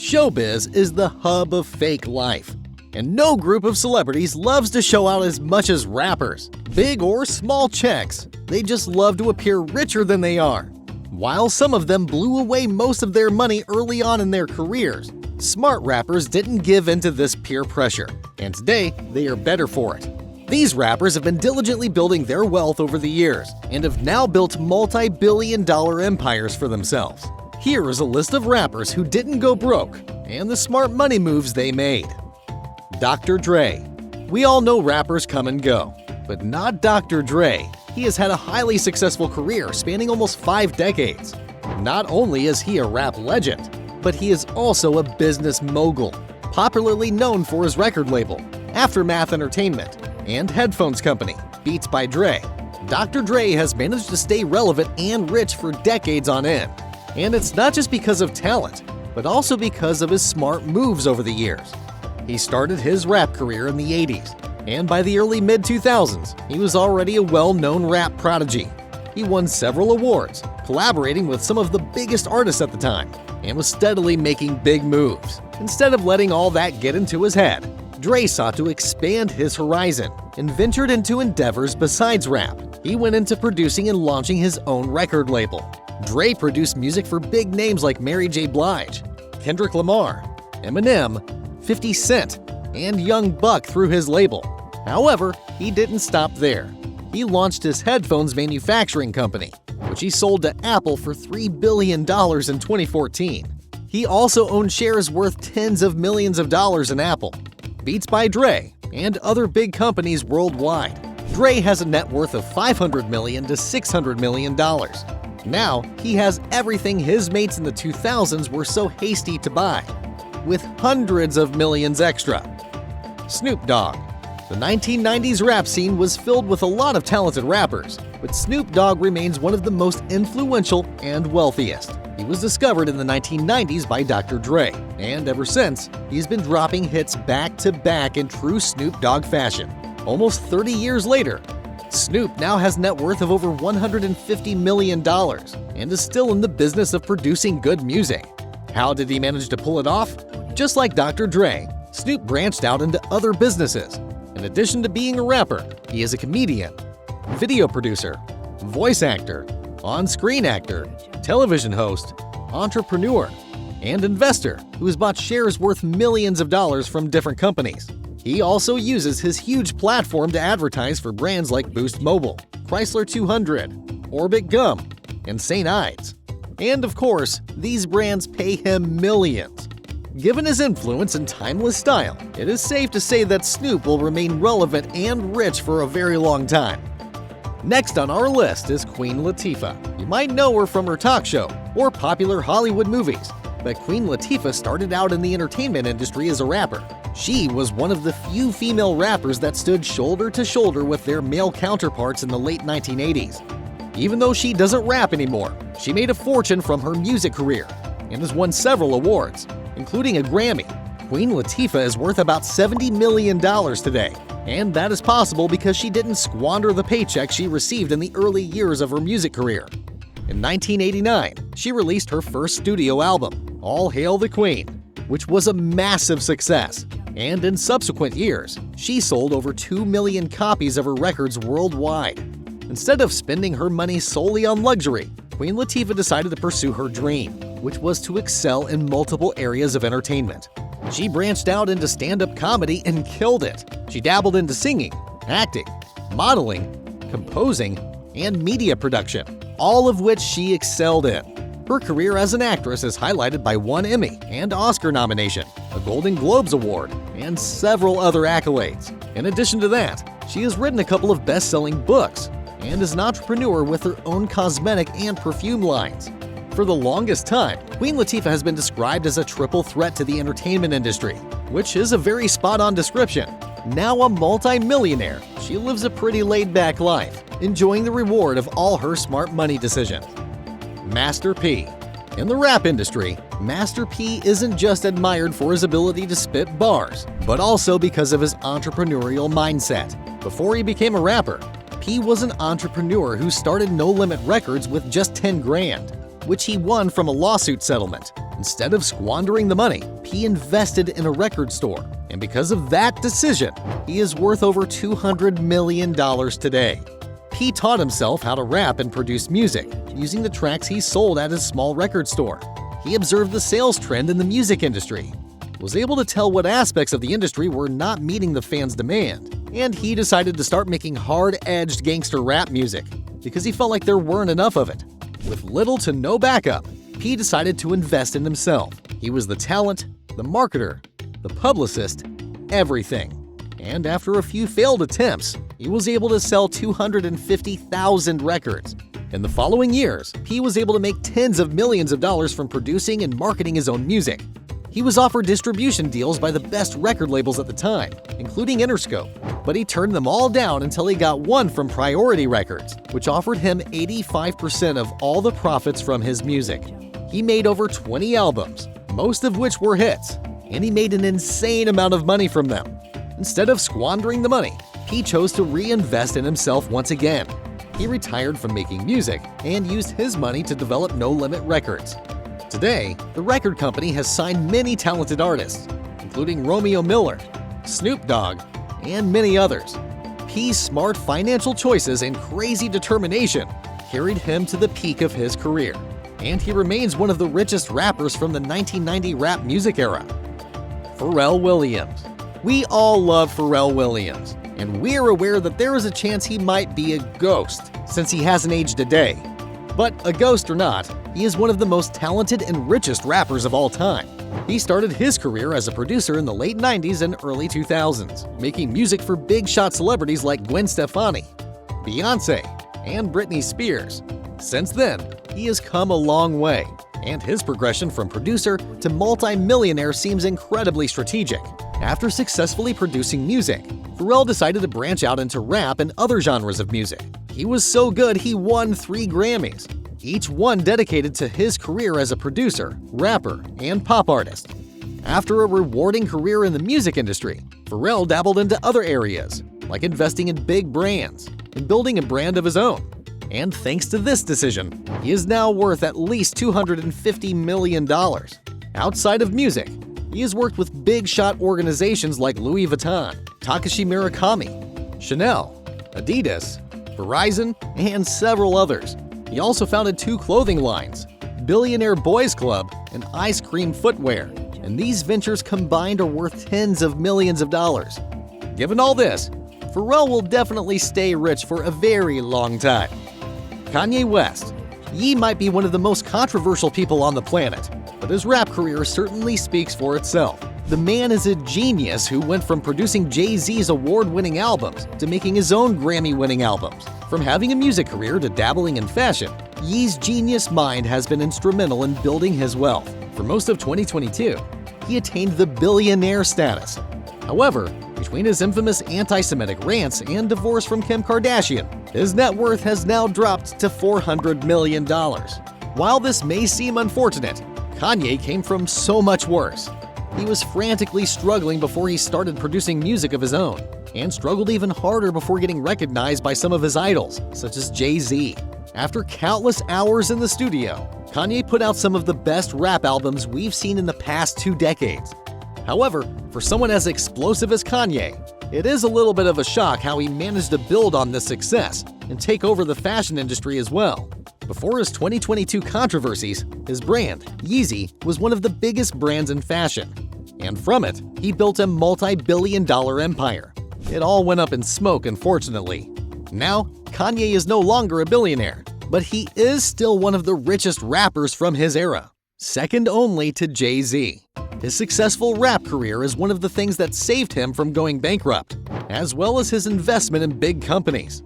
Showbiz is the hub of fake life, and no group of celebrities loves to show out as much as rappers. Big or small checks, they just love to appear richer than they are. While some of them blew away most of their money early on in their careers, smart rappers didn't give in to this peer pressure, and today they are better for it. These rappers have been diligently building their wealth over the years and have now built multi-billion-dollar empires for themselves. Here is a list of rappers who didn't go broke and the smart money moves they made. Dr. Dre. We all know rappers come and go, but not Dr. Dre. He has had a highly successful career spanning almost 5 decades. Not only is he a rap legend, but he is also a business mogul, popularly known for his record label, Aftermath Entertainment, and headphones company, Beats by Dre. Dr. Dre has managed to stay relevant and rich for decades on end. And it's not just because of talent, but also because of his smart moves over the years. He started his rap career in the 80s, and by the early mid-2000s, he was already a well-known rap prodigy. He won several awards, collaborating with some of the biggest artists at the time, and was steadily making big moves. Instead of letting all that get into his head, Dre sought to expand his horizon and ventured into endeavors besides rap. He went into producing and launching his own record label. Dre produced music for big names like Mary J. Blige, Kendrick Lamar, Eminem, 50 Cent, and Young Buck through his label. However, he didn't stop there. He launched his headphones manufacturing company, which he sold to Apple for $3 billion in 2014. He also owned shares worth tens of millions of dollars in Apple, Beats by Dre, and other big companies worldwide. Dre has a net worth of $500 million to $600 million. Now, he has everything his mates in the 2000s were so hasty to buy, with hundreds of millions extra. Snoop Dogg. The 1990s rap scene was filled with a lot of talented rappers, but Snoop Dogg remains one of the most influential and wealthiest. He was discovered in the 1990s by Dr. Dre, and ever since, he's been dropping hits back-to-back in true Snoop Dogg fashion. Almost 30 years later, Snoop now has net worth of over $150 million and is still in the business of producing good music. How did he manage to pull it off? Just like Dr. Dre, Snoop branched out into other businesses. In addition to being a rapper, he is a comedian, video producer, voice actor, on-screen actor, television host, entrepreneur, and investor who has bought shares worth millions of dollars from different companies. He also uses his huge platform to advertise for brands like Boost Mobile, Chrysler 200, Orbit Gum, and St. Ides. And of course, these brands pay him millions. Given his influence and timeless style, it is safe to say that Snoop will remain relevant and rich for a very long time. Next on our list is Queen Latifah. You might know her from her talk show or popular Hollywood movies, but Queen Latifah started out in the entertainment industry as a rapper. She was one of the few female rappers that stood shoulder to shoulder with their male counterparts in the late 1980s. Even though she doesn't rap anymore, she made a fortune from her music career and has won several awards, including a Grammy. Queen Latifah is worth about $70 million today, and that is possible because she didn't squander the paycheck she received in the early years of her music career. In 1989, she released her first studio album, All Hail the Queen, which was a massive success. And in subsequent years, she sold over 2 million copies of her records worldwide. Instead of spending her money solely on luxury, Queen Latifah decided to pursue her dream, which was to excel in multiple areas of entertainment. She branched out into stand-up comedy and killed it. She dabbled into singing, acting, modeling, composing, and media production, all of which she excelled in. Her career as an actress is highlighted by 1 Emmy and Oscar nomination, a Golden Globes Award, and several other accolades. In addition to that, she has written a couple of best-selling books and is an entrepreneur with her own cosmetic and perfume lines. For the longest time, Queen Latifah has been described as a triple threat to the entertainment industry, which is a very spot-on description. Now a multi-millionaire, she lives a pretty laid-back life, enjoying the reward of all her smart money decisions. Master P. In the rap industry, Master P isn't just admired for his ability to spit bars, but also because of his entrepreneurial mindset. Before he became a rapper, P was an entrepreneur who started No Limit Records with just $10 grand, which he won from a lawsuit settlement. Instead of squandering the money, P invested in a record store, and because of that decision, he is worth over $200 million today. P taught himself how to rap and produce music using the tracks he sold at his small record store. He observed the sales trend in the music industry, was able to tell what aspects of the industry were not meeting the fans' demand, and he decided to start making hard-edged gangster rap music because he felt like there weren't enough of it. With little to no backup, P decided to invest in himself. He was the talent, the marketer, the publicist, everything. And after a few failed attempts, he was able to sell 250,000 records. In the following years, P was able to make tens of millions of dollars from producing and marketing his own music. He was offered distribution deals by the best record labels at the time, including Interscope, but he turned them all down until he got one from Priority Records, which offered him 85% of all the profits from his music. He made over 20 albums, most of which were hits, and he made an insane amount of money from them. Instead of squandering the money, P chose to reinvest in himself once again. He retired from making music and used his money to develop No Limit Records. Today, the record company has signed many talented artists, including Romeo Miller, Snoop Dogg, and many others. P's smart financial choices and crazy determination carried him to the peak of his career, and he remains one of the richest rappers from the 1990 rap music era. Pharrell Williams. We all love Pharrell Williams, and we're aware that there is a chance he might be a ghost since he hasn't aged a day. But a ghost or not, he is one of the most talented and richest rappers of all time. He started his career as a producer in the late 90s and early 2000s, making music for big-shot celebrities like Gwen Stefani, Beyoncé, and Britney Spears. Since then, he has come a long way, and his progression from producer to multi-millionaire seems incredibly strategic. After successfully producing music, Pharrell decided to branch out into rap and other genres of music. He was so good he won 3 Grammys, each one dedicated to his career as a producer, rapper, and pop artist. After a rewarding career in the music industry, Pharrell dabbled into other areas, like investing in big brands and building a brand of his own. And thanks to this decision, he is now worth at least $250 million. Outside of music, he has worked with big-shot organizations like Louis Vuitton, Takashi Murakami, Chanel, Adidas, Verizon, and several others. He also founded 2 clothing lines, Billionaire Boys Club and Ice Cream Footwear, and these ventures combined are worth tens of millions of dollars. Given all this, Pharrell will definitely stay rich for a very long time. Kanye West. Ye might be one of the most controversial people on the planet, but his rap career certainly speaks for itself. The man is a genius who went from producing Jay-Z's award-winning albums to making his own Grammy-winning albums. From having a music career to dabbling in fashion, Ye's genius mind has been instrumental in building his wealth. For most of 2022, he attained the billionaire status. However, between his infamous anti-Semitic rants and divorce from Kim Kardashian, his net worth has now dropped to $400 million. While this may seem unfortunate, Kanye came from so much worse. He was frantically struggling before he started producing music of his own, and struggled even harder before getting recognized by some of his idols, such as Jay-Z. After countless hours in the studio, Kanye put out some of the best rap albums we've seen in the past 2 decades. However, for someone as explosive as Kanye, it is a little bit of a shock how he managed to build on this success and take over the fashion industry as well. Before his 2022 controversies, his brand, Yeezy, was one of the biggest brands in fashion. And from it, he built a multi-billion-dollar empire. It all went up in smoke, unfortunately. Now, Kanye is no longer a billionaire, but he is still one of the richest rappers from his era, second only to Jay-Z. His successful rap career is one of the things that saved him from going bankrupt, as well as his investment in big companies.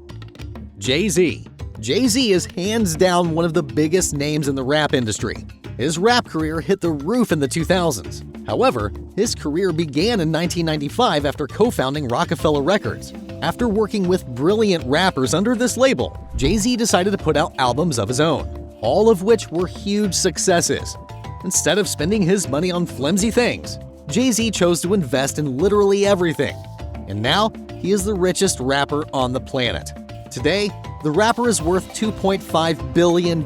Jay-Z. Jay-Z is hands down one of the biggest names in the rap industry. His rap career hit the roof in the 2000s. However, his career began in 1995 after co-founding Rockefeller Records. After working with brilliant rappers under this label, Jay-Z decided to put out albums of his own, all of which were huge successes. Instead of spending his money on flimsy things, Jay-Z chose to invest in literally everything. And now, he is the richest rapper on the planet. Today, the rapper is worth $2.5 billion,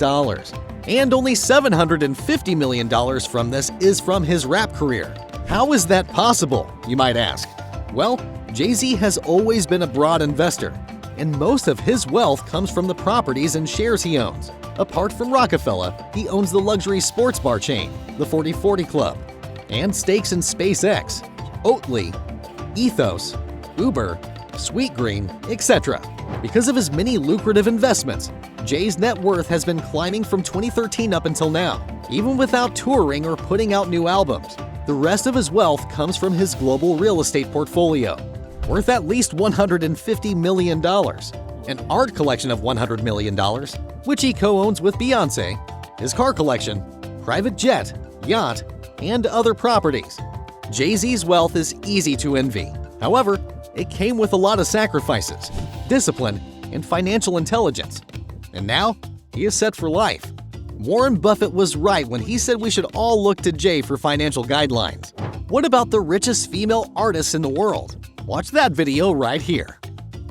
and only $750 million from this is from his rap career. How is that possible, you might ask? Well, Jay-Z has always been a broad investor, and most of his wealth comes from the properties and shares he owns. Apart from Rockefeller, he owns the luxury sports bar chain, the 40/40 Club, and stakes in SpaceX, Oatly, Ethos, Uber, Sweetgreen, etc. Because of his many lucrative investments, Jay's net worth has been climbing from 2013 up until now. Even without touring or putting out new albums, the rest of his wealth comes from his global real estate portfolio, worth at least $150 million, an art collection of $100 million, which he co-owns with Beyoncé, his car collection, private jet, yacht, and other properties. Jay-Z's wealth is easy to envy. However, it came with a lot of sacrifices, discipline, and financial intelligence. And now, he is set for life. Warren Buffett was right when he said we should all look to Jay for financial guidelines. What about the richest female artists in the world? Watch that video right here.